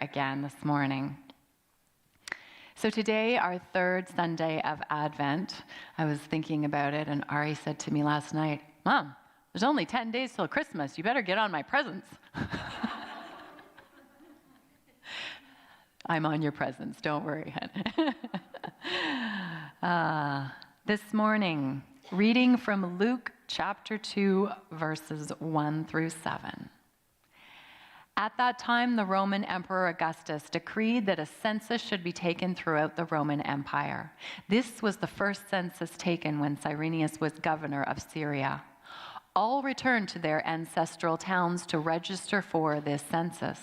again this morning. So today, our third Sunday of Advent, I was thinking about it, and Ari said to me last night, "Mom, there's only 10 days till Christmas. You better get on my presents." I'm on your presents, don't worry, hon. This morning, reading from Luke chapter 2, verses 1 through 7. At that time, the Roman Emperor Augustus decreed that a census should be taken throughout the Roman Empire. This was the first census taken when Cyrenius was governor of Syria. All returned to their ancestral towns to register for this census.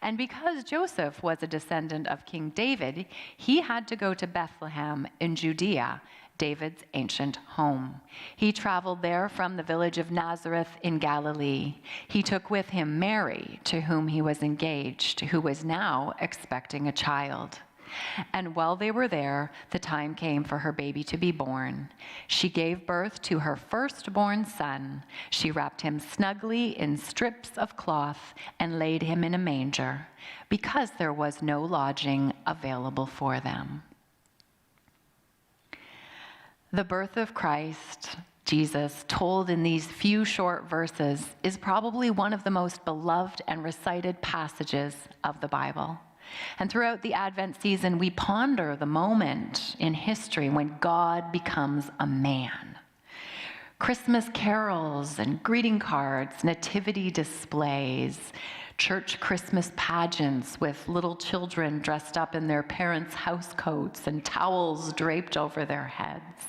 And because Joseph was a descendant of King David, he had to go to Bethlehem in Judea, David's ancient home. He traveled there from the village of Nazareth in Galilee. He took with him Mary, to whom he was engaged, who was now expecting a child. And while they were there, the time came for her baby to be born. She gave birth to her firstborn son. She wrapped him snugly in strips of cloth and laid him in a manger, because there was no lodging available for them. The birth of Christ, Jesus, told in these few short verses, is probably one of the most beloved and recited passages of the Bible. And throughout the Advent season, we ponder the moment in history when God becomes a man. Christmas carols and greeting cards, nativity displays, church Christmas pageants with little children dressed up in their parents' housecoats and towels draped over their heads.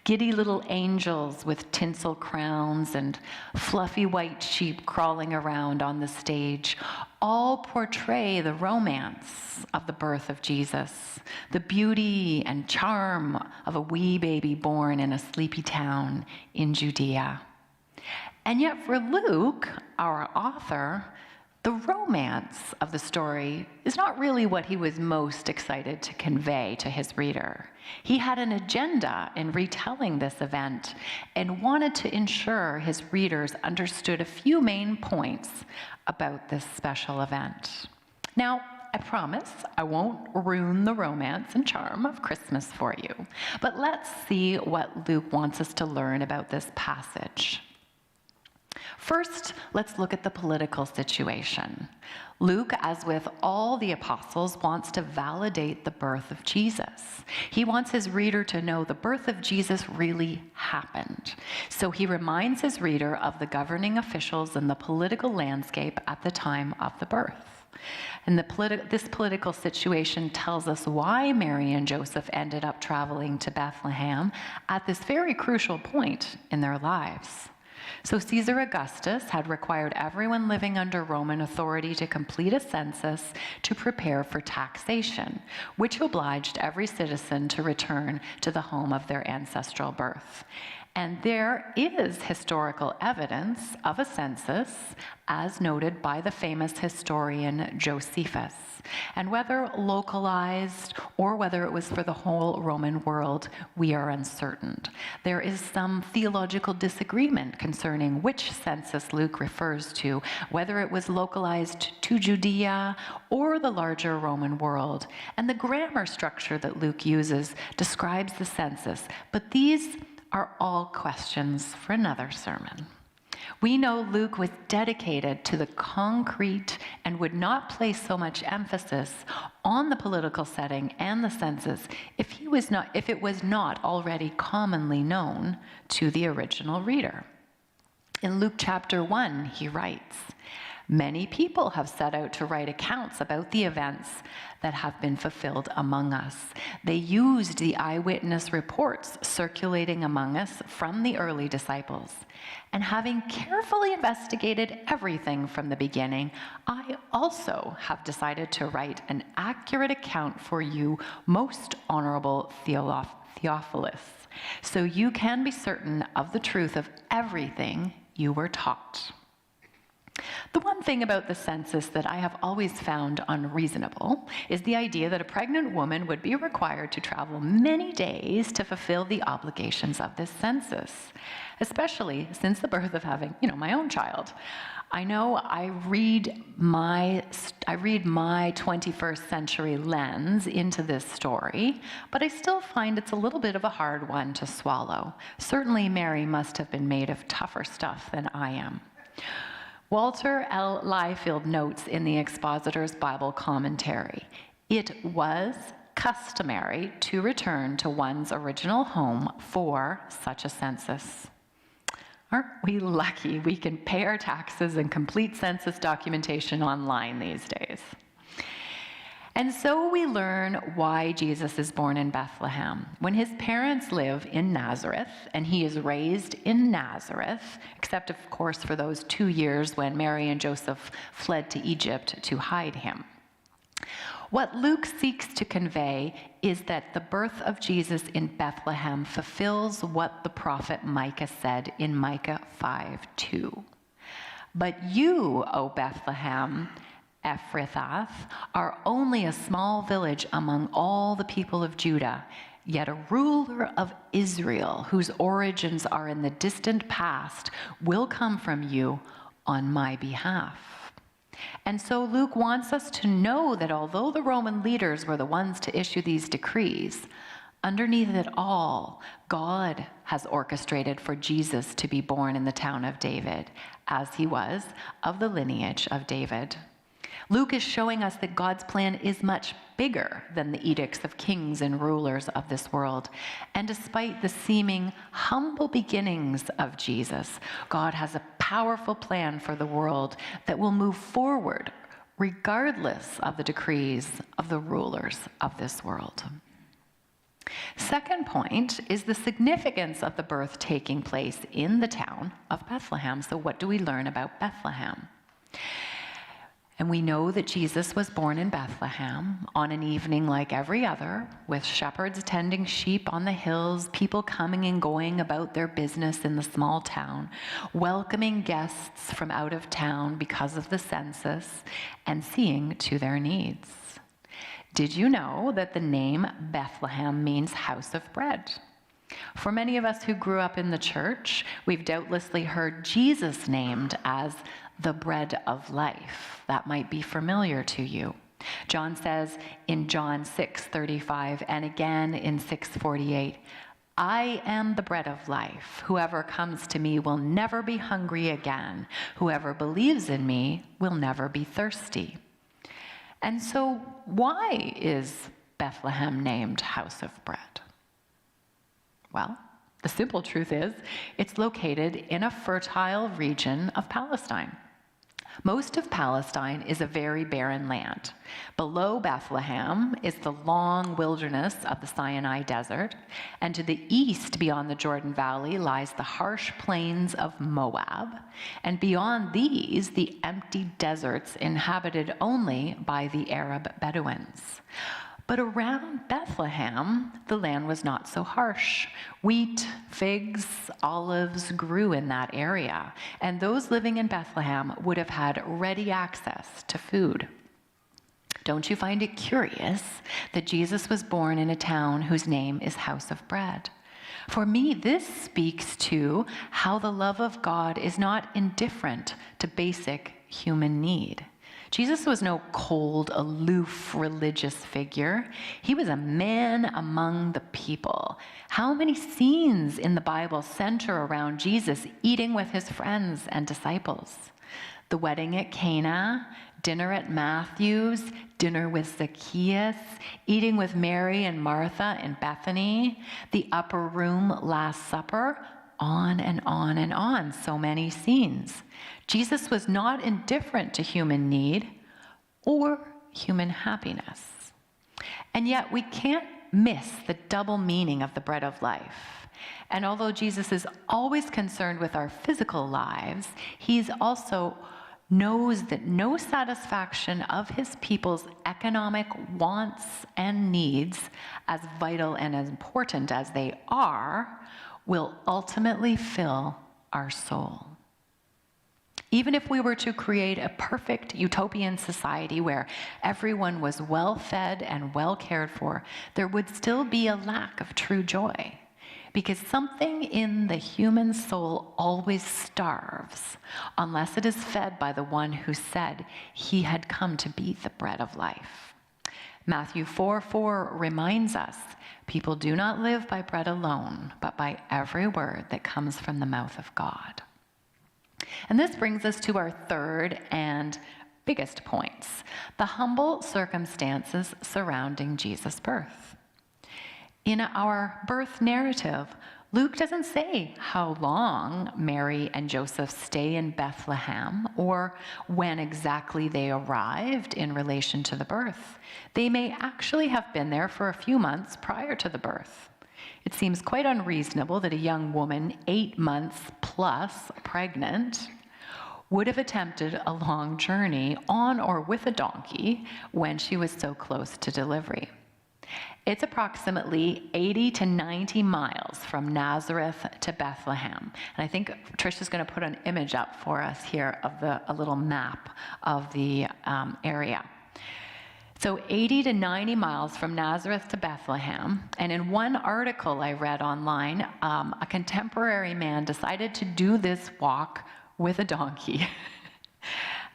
Giddy little angels with tinsel crowns and fluffy white sheep crawling around on the stage all portray the romance of the birth of Jesus, the beauty and charm of a wee baby born in a sleepy town in Judea. And yet for Luke, our author, the romance of the story is not really what he was most excited to convey to his reader. He had an agenda in retelling this event and wanted to ensure his readers understood a few main points about this special event. Now, I promise I won't ruin the romance and charm of Christmas for you, but let's see what Luke wants us to learn about this passage. First, let's look at the political situation. Luke, as with all the apostles, wants to validate the birth of Jesus. He wants his reader to know the birth of Jesus really happened. So he reminds his reader of the governing officials and the political landscape at the time of the birth. And this political situation tells us why Mary and Joseph ended up traveling to Bethlehem at this very crucial point in their lives. So Caesar Augustus had required everyone living under Roman authority to complete a census to prepare for taxation, which obliged every citizen to return to the home of their ancestral birth. And there is historical evidence of a census, as noted by the famous historian Josephus. And whether localized or whether it was for the whole Roman world, we are uncertain. There is some theological disagreement concerning which census Luke refers to, whether it was localized to Judea or the larger Roman world. And the grammar structure that Luke uses describes the census, but these are all questions for another sermon. We know Luke was dedicated to the concrete and would not place so much emphasis on the political setting and the census if it was not already commonly known to the original reader. In Luke chapter 1, he writes, "Many people have set out to write accounts about the events that have been fulfilled among us. They used the eyewitness reports circulating among us from the early disciples. And having carefully investigated everything from the beginning, I also have decided to write an accurate account for you, most honorable Theophilus, so you can be certain of the truth of everything you were taught." The one thing about the census that I have always found unreasonable is the idea that a pregnant woman would be required to travel many days to fulfill the obligations of this census, especially since the birth of having, my own child. I know I read my 21st century lens into this story, but I still find it's a little bit of a hard one to swallow. Certainly Mary must have been made of tougher stuff than I am. Walter L. Liefeld notes in the Expositor's Bible Commentary, "It was customary to return to one's original home for such a census." Aren't we lucky we can pay our taxes and complete census documentation online these days? And so we learn why Jesus is born in Bethlehem. When his parents live in Nazareth, and he is raised in Nazareth, except of course for those 2 years when Mary and Joseph fled to Egypt to hide him. What Luke seeks to convey is that the birth of Jesus in Bethlehem fulfills what the prophet Micah said in Micah 5:2. "But you, O Bethlehem, Ephrathah, are only a small village among all the people of Judah, yet a ruler of Israel, whose origins are in the distant past, will come from you on my behalf." And so Luke wants us to know that although the Roman leaders were the ones to issue these decrees, underneath it all, God has orchestrated for Jesus to be born in the town of David, as he was of the lineage of David. Luke is showing us that God's plan is much bigger than the edicts of kings and rulers of this world. And despite the seeming humble beginnings of Jesus, God has a powerful plan for the world that will move forward regardless of the decrees of the rulers of this world. Second point is the significance of the birth taking place in the town of Bethlehem. So what do we learn about Bethlehem? And we know that Jesus was born in Bethlehem on an evening like every other, with shepherds tending sheep on the hills, people coming and going about their business in the small town, welcoming guests from out of town because of the census, and seeing to their needs. Did you know that the name Bethlehem means house of bread? For many of us who grew up in the church, we've doubtlessly heard Jesus named as the bread of life. That might be familiar to you. John says in John 6:35 and again in 6:48, "I am the bread of life. Whoever comes to me will never be hungry again. Whoever believes in me will never be thirsty." And so why is Bethlehem named House of Bread? Well, the simple truth is it's located in a fertile region of Palestine. Most of Palestine is a very barren land. Below Bethlehem is the long wilderness of the Sinai Desert, and to the east beyond the Jordan Valley lies the harsh plains of Moab, and beyond these, the empty deserts inhabited only by the Arab Bedouins. But around Bethlehem, the land was not so harsh. Wheat, figs, olives grew in that area, and those living in Bethlehem would have had ready access to food. Don't you find it curious that Jesus was born in a town whose name is House of Bread? For me, this speaks to how the love of God is not indifferent to basic human need. Jesus was no cold, aloof religious figure. He was a man among the people. How many scenes in the Bible center around Jesus eating with his friends and disciples? The wedding at Cana, dinner at Matthew's, dinner with Zacchaeus, eating with Mary and Martha in Bethany, the upper room Last Supper, on and on and on, so many scenes. Jesus was not indifferent to human need or human happiness. And yet we can't miss the double meaning of the bread of life. And although Jesus is always concerned with our physical lives, he's also knows that no satisfaction of his people's economic wants and needs, as vital and as important as they are, will ultimately fill our soul. Even if we were to create a perfect utopian society where everyone was well fed and well cared for, there would still be a lack of true joy, because something in the human soul always starves unless it is fed by the one who said he had come to be the bread of life. Matthew 4:4 reminds us, people do not live by bread alone, but by every word that comes from the mouth of God. And this brings us to our third and biggest points, the humble circumstances surrounding Jesus' birth. In our birth narrative, Luke doesn't say how long Mary and Joseph stay in Bethlehem or when exactly they arrived in relation to the birth. They may actually have been there for a few months prior to the birth. It seems quite unreasonable that a young woman 8 months plus pregnant would have attempted a long journey on or with a donkey when she was so close to delivery. It's approximately 80 to 90 miles from Nazareth to Bethlehem. And I think Trisha's going to put an image up for us here of a little map of the area. So 80 to 90 miles from Nazareth to Bethlehem. And in one article I read online, a contemporary man decided to do this walk with a donkey.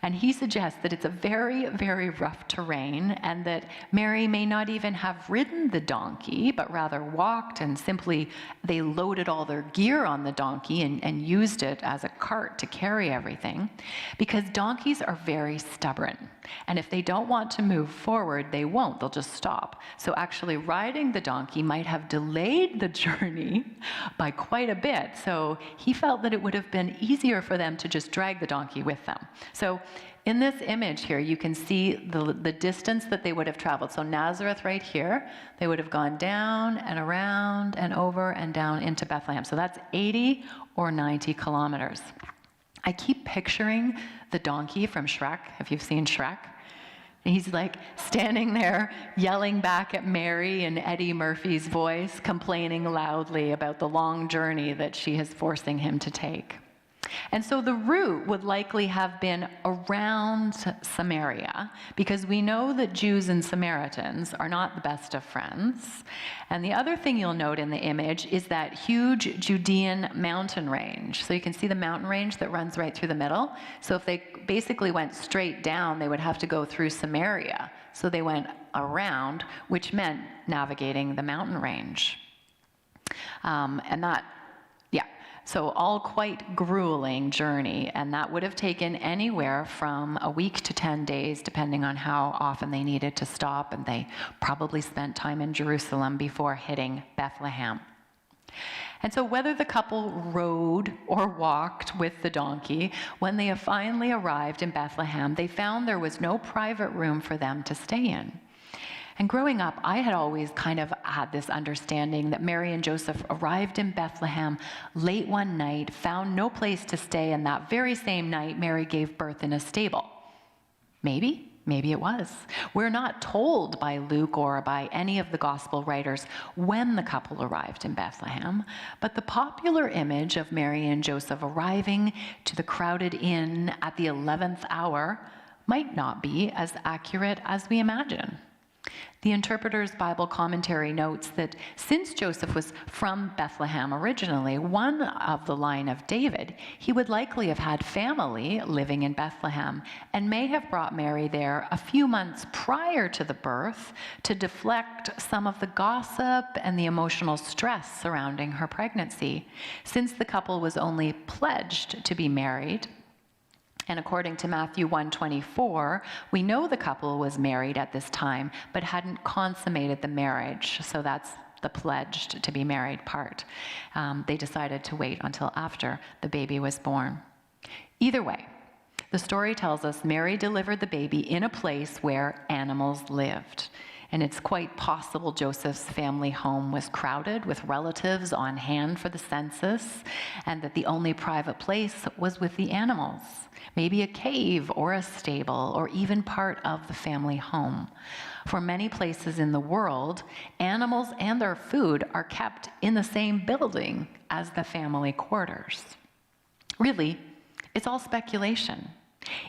And he suggests that it's a very, very rough terrain and that Mary may not even have ridden the donkey, but rather walked, and simply they loaded all their gear on the donkey and used it as a cart to carry everything, because donkeys are very stubborn. And if they don't want to move forward, they won't. They'll just stop. So actually riding the donkey might have delayed the journey by quite a bit. So he felt that it would have been easier for them to just drag the donkey with them. So in this image here, you can see the distance that they would have traveled. So Nazareth right here, they would have gone down and around and over and down into Bethlehem. So that's 80 or 90 kilometers. I keep picturing the donkey from Shrek, if you've seen Shrek. And he's like standing there yelling back at Mary in Eddie Murphy's voice, complaining loudly about the long journey that she is forcing him to take. And so the route would likely have been around Samaria, because we know that Jews and Samaritans are not the best of friends. And the other thing you'll note in the image is that huge Judean mountain range. So you can see the mountain range that runs right through the middle. So if they basically went straight down, they would have to go through Samaria. So they went around, which meant navigating the mountain range. So all quite grueling journey, and that would have taken anywhere from a week to 10 days, depending on how often they needed to stop, and they probably spent time in Jerusalem before hitting Bethlehem. And so whether the couple rode or walked with the donkey, when they finally arrived in Bethlehem, they found there was no private room for them to stay in. And growing up, I had always kind of had this understanding that Mary and Joseph arrived in Bethlehem late one night, found no place to stay, and that very same night, Mary gave birth in a stable. Maybe it was. We're not told by Luke or by any of the gospel writers when the couple arrived in Bethlehem, but the popular image of Mary and Joseph arriving to the crowded inn at the 11th hour might not be as accurate as we imagine. The Interpreter's Bible Commentary notes that since Joseph was from Bethlehem originally, one of the line of David, he would likely have had family living in Bethlehem and may have brought Mary there a few months prior to the birth to deflect some of the gossip and the emotional stress surrounding her pregnancy, since the couple was only pledged to be married. And according to Matthew 1:24, we know the couple was married at this time, but hadn't consummated the marriage. So that's the pledged to be married part. They decided to wait until after the baby was born. Either way, the story tells us Mary delivered the baby in a place where animals lived. And it's quite possible Joseph's family home was crowded with relatives on hand for the census, and that the only private place was with the animals, maybe a cave or a stable, or even part of the family home. For many places in the world, animals and their food are kept in the same building as the family quarters. Really, It's all speculation.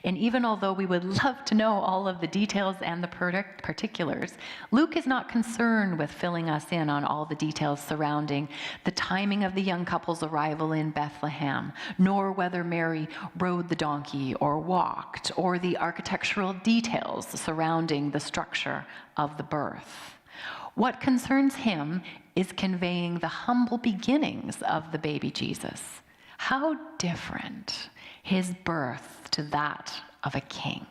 And even although we would love to know all of the details and the particulars, Luke is not concerned with filling us in on all the details surrounding the timing of the young couple's arrival in Bethlehem, nor whether Mary rode the donkey or walked, or the architectural details surrounding the structure of the birth. What concerns him is conveying the humble beginnings of the baby Jesus. How different his birth to that of a king.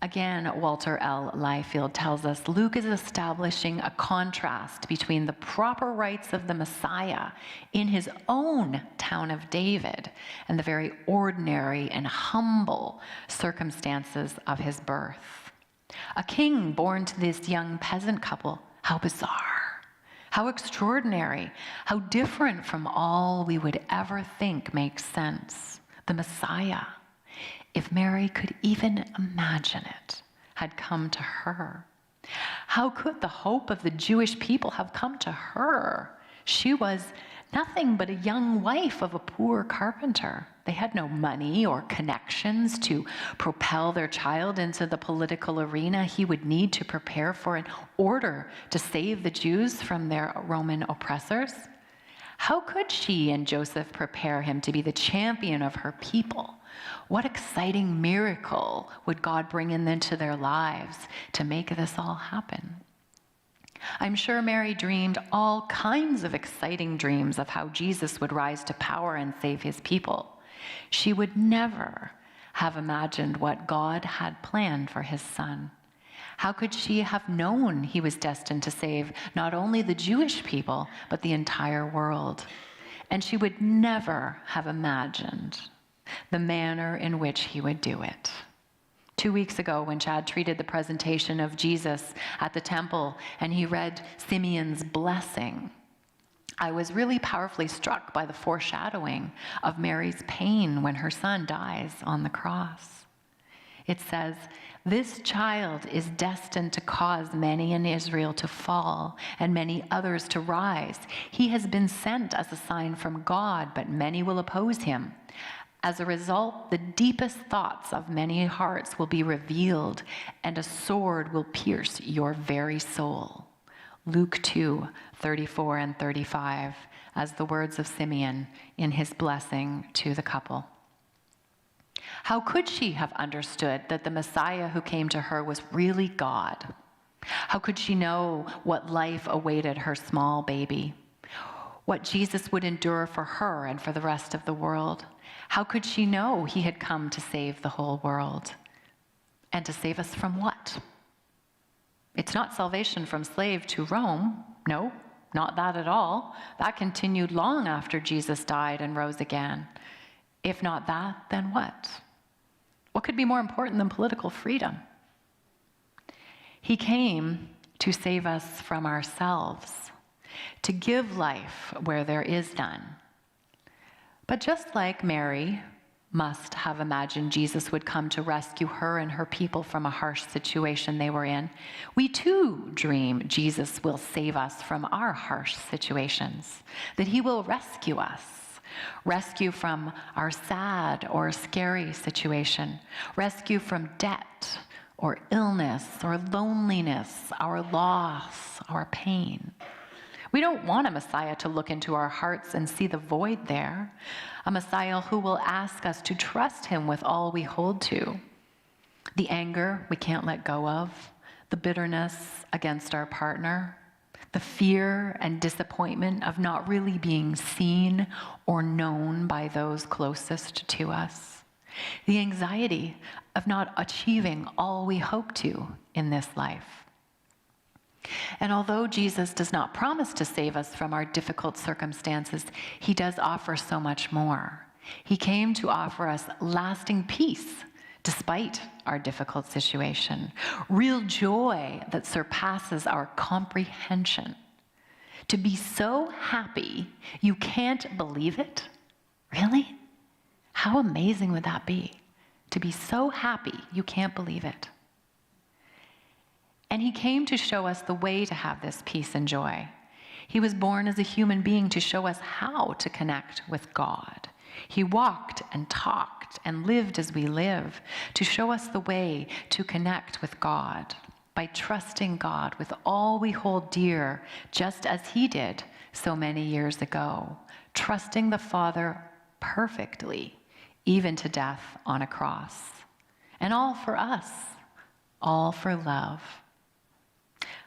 Again, Walter L. Liefeld tells us Luke is establishing a contrast between the proper rites of the Messiah in his own town of David and the very ordinary and humble circumstances of his birth. A king born to this young peasant couple, how bizarre, how extraordinary, how different from all we would ever think makes sense. The Messiah, if Mary could even imagine it, had come to her. How could the hope of the Jewish people have come to her? She was nothing but a young wife of a poor carpenter. They had no money or connections to propel their child into the political arena he would need to prepare for in order to save the Jews from their Roman oppressors. How could she and Joseph prepare him to be the champion of her people? What exciting miracle would God bring into their lives to make this all happen? I'm sure Mary dreamed all kinds of exciting dreams of how Jesus would rise to power and save his people. She would never have imagined what God had planned for his son. How could she have known he was destined to save not only the Jewish people, but the entire world? And she would never have imagined the manner in which he would do it. 2 weeks ago, when Chad treated the presentation of Jesus at the temple and he read Simeon's blessing, I was really powerfully struck by the foreshadowing of Mary's pain when her son dies on the cross. It says, "This child is destined to cause many in Israel to fall and many others to rise. He has been sent as a sign from God, but many will oppose him. As a result, the deepest thoughts of many hearts will be revealed, and a sword will pierce your very soul." Luke 2:34 and 35, as the words of Simeon in his blessing to the couple. How could she have understood that the Messiah who came to her was really God? How could she know what life awaited her small baby? What Jesus would endure for her and for the rest of the world? How could she know he had come to save the whole world? And to save us from what? It's not salvation from slave to Rome. No, not that at all. That continued long after Jesus died and rose again. If not that, then what? What could be more important than political freedom? He came to save us from ourselves, to give life where there is none. But just like Mary must have imagined Jesus would come to rescue her and her people from a harsh situation they were in, we too dream Jesus will save us from our harsh situations, that he will rescue us. Rescue from our sad or scary situation. Rescue from debt or illness or loneliness, our loss, our pain. We don't want a Messiah to look into our hearts and see the void there. A Messiah who will ask us to trust him with all we hold to. The anger we can't let go of, the bitterness against our partner, the fear and disappointment of not really being seen or known by those closest to us, the anxiety of not achieving all we hope to in this life. And although Jesus does not promise to save us from our difficult circumstances, he does offer so much more. He came to offer us lasting peace despite our difficult situation, real joy that surpasses our comprehension. To be so happy you can't believe it? Really? How amazing would that be? To be so happy you can't believe it. And he came to show us the way to have this peace and joy. He was born as a human being to show us how to connect with God. He walked and talked and lived as we live to show us the way to connect with God by trusting God with all we hold dear, just as he did so many years ago, trusting the Father perfectly, even to death on a cross. And all for us, all for love.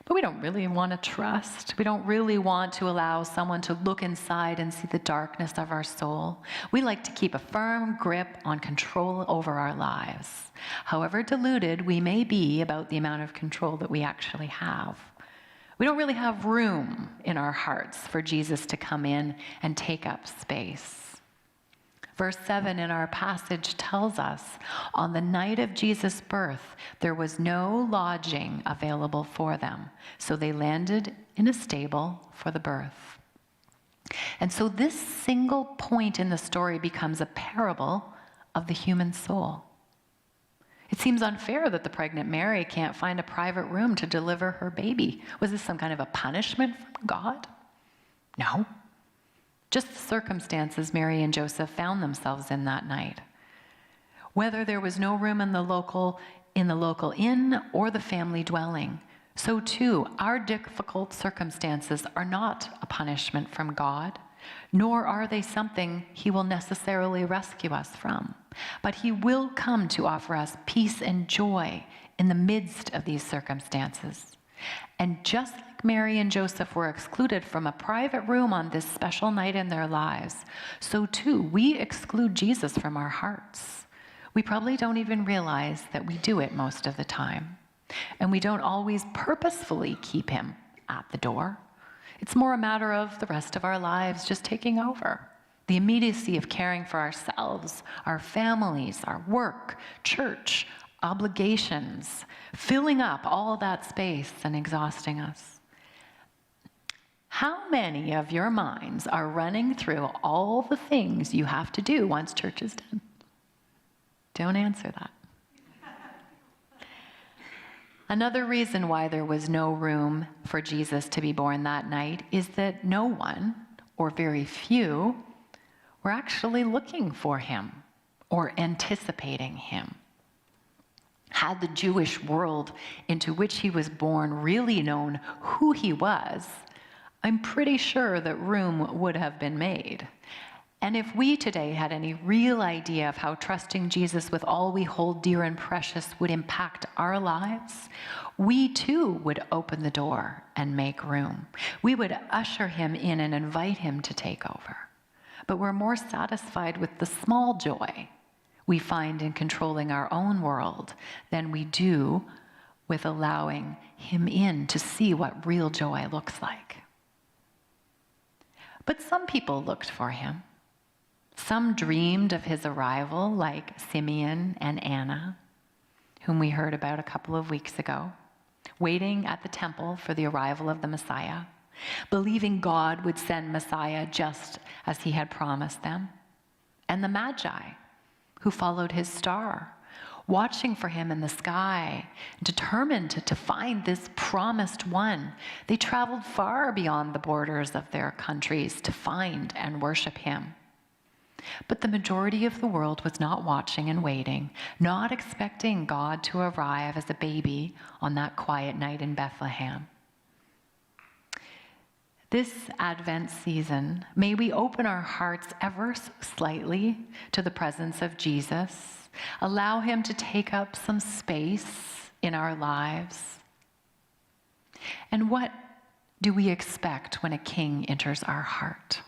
But we don't really want to trust. We don't really want to allow someone to look inside and see the darkness of our soul. We like to keep a firm grip on control over our lives, however deluded we may be about the amount of control that we actually have. We don't really have room in our hearts for Jesus to come in and take up space. Verse 7 in our passage tells us, on the night of Jesus' birth, there was no lodging available for them, so they landed in a stable for the birth. And so this single point in the story becomes a parable of the human soul. It seems unfair that the pregnant Mary can't find a private room to deliver her baby. Was this some kind of a punishment from God? No. Just the circumstances Mary and Joseph found themselves in that night. Whether there was no room in the local inn or the family dwelling, so too our difficult circumstances are not a punishment from God, nor are they something he will necessarily rescue us from. But he will come to offer us peace and joy in the midst of these circumstances. And just like Mary and Joseph were excluded from a private room on this special night in their lives, so too we exclude Jesus from our hearts. We probably don't even realize that we do it most of the time. And we don't always purposefully keep him at the door. It's more a matter of the rest of our lives just taking over. The immediacy of caring for ourselves, our families, our work, church, obligations, filling up all that space and exhausting us. How many of your minds are running through all the things you have to do once church is done? Don't answer that. Another reason why there was no room for Jesus to be born that night is that no one, or very few, were actually looking for him or anticipating him. Had the Jewish world into which he was born really known who he was, I'm pretty sure that room would have been made. And if we today had any real idea of how trusting Jesus with all we hold dear and precious would impact our lives, we too would open the door and make room. We would usher him in and invite him to take over. But we're more satisfied with the small joy we find in controlling our own world than we do with allowing him in to see what real joy looks like. But some people looked for him. Some dreamed of his arrival, like Simeon and Anna, whom we heard about a couple of weeks ago, waiting at the temple for the arrival of the Messiah, believing God would send Messiah just as he had promised them, and the Magi, who followed his star, watching for him in the sky, determined to find this promised one. They traveled far beyond the borders of their countries to find and worship him. But the majority of the world was not watching and waiting, not expecting God to arrive as a baby on that quiet night in Bethlehem. This Advent season, may we open our hearts ever so slightly to the presence of Jesus, allow him to take up some space in our lives. And what do we expect when a king enters our heart?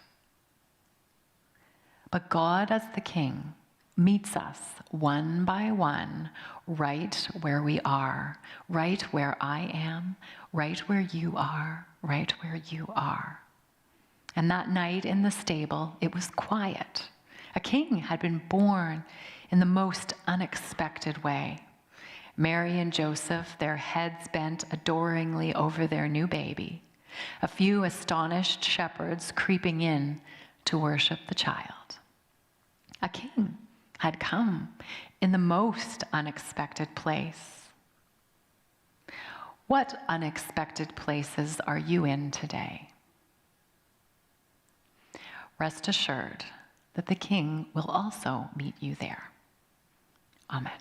But God, as the king, meets us one by one, right where we are, right where I am, right where you are, right where you are. And that night in the stable, it was quiet. A king had been born in the most unexpected way. Mary and Joseph, their heads bent adoringly over their new baby. A few astonished shepherds creeping in to worship the child. A king had come in the most unexpected place. What unexpected places are you in today? Rest assured that the King will also meet you there. Amen.